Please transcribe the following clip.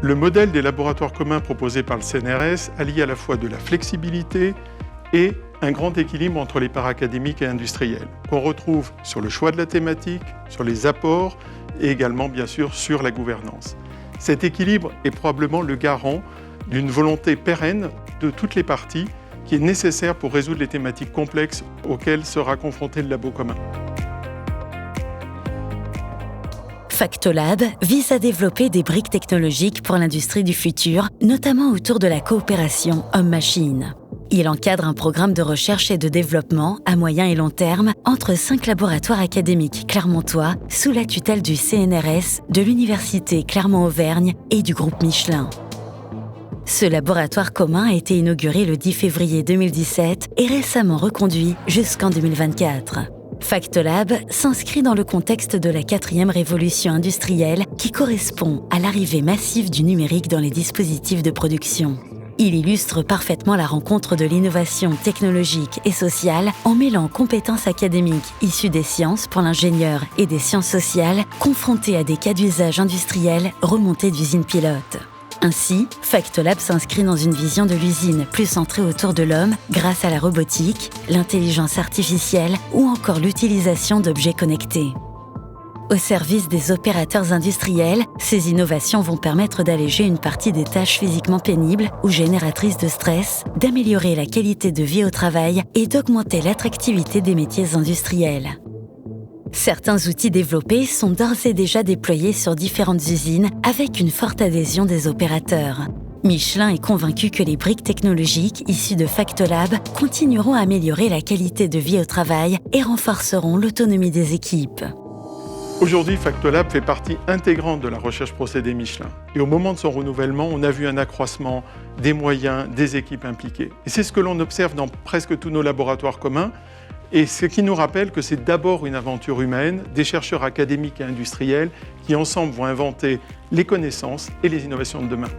Le modèle des laboratoires communs proposés par le CNRS allie à la fois de la flexibilité et un grand équilibre entre les parts académiques et industrielles, qu'on retrouve sur le choix de la thématique, sur les apports et également bien sûr sur la gouvernance. Cet équilibre est probablement le garant d'une volonté pérenne de toutes les parties qui est nécessaire pour résoudre les thématiques complexes auxquelles sera confronté le labo commun. Factolab vise à développer des briques technologiques pour l'industrie du futur, notamment autour de la coopération homme-machine. Il encadre un programme de recherche et de développement à moyen et long terme entre 5 laboratoires académiques clermontois sous la tutelle du CNRS, de l'Université Clermont-Auvergne et du groupe Michelin. Ce laboratoire commun a été inauguré le 10 février 2017 et récemment reconduit jusqu'en 2024. Factolab s'inscrit dans le contexte de la 4e révolution industrielle qui correspond à l'arrivée massive du numérique dans les dispositifs de production. Il illustre parfaitement la rencontre de l'innovation technologique et sociale en mêlant compétences académiques issues des sciences pour l'ingénieur et des sciences sociales confrontées à des cas d'usage industriels remontés d'usines pilotes. Ainsi, Factolab s'inscrit dans une vision de l'usine plus centrée autour de l'homme grâce à la robotique, l'intelligence artificielle ou encore l'utilisation d'objets connectés. Au service des opérateurs industriels, ces innovations vont permettre d'alléger une partie des tâches physiquement pénibles ou génératrices de stress, d'améliorer la qualité de vie au travail et d'augmenter l'attractivité des métiers industriels. Certains outils développés sont d'ores et déjà déployés sur différentes usines avec une forte adhésion des opérateurs. Michelin est convaincu que les briques technologiques issues de Factolab continueront à améliorer la qualité de vie au travail et renforceront l'autonomie des équipes. Aujourd'hui, Factolab fait partie intégrante de la recherche procédé Michelin. Et au moment de son renouvellement, on a vu un accroissement des moyens, des équipes impliquées. Et c'est ce que l'on observe dans presque tous nos laboratoires communs. Et ce qui nous rappelle que c'est d'abord une aventure humaine, des chercheurs académiques et industriels qui ensemble vont inventer les connaissances et les innovations de demain.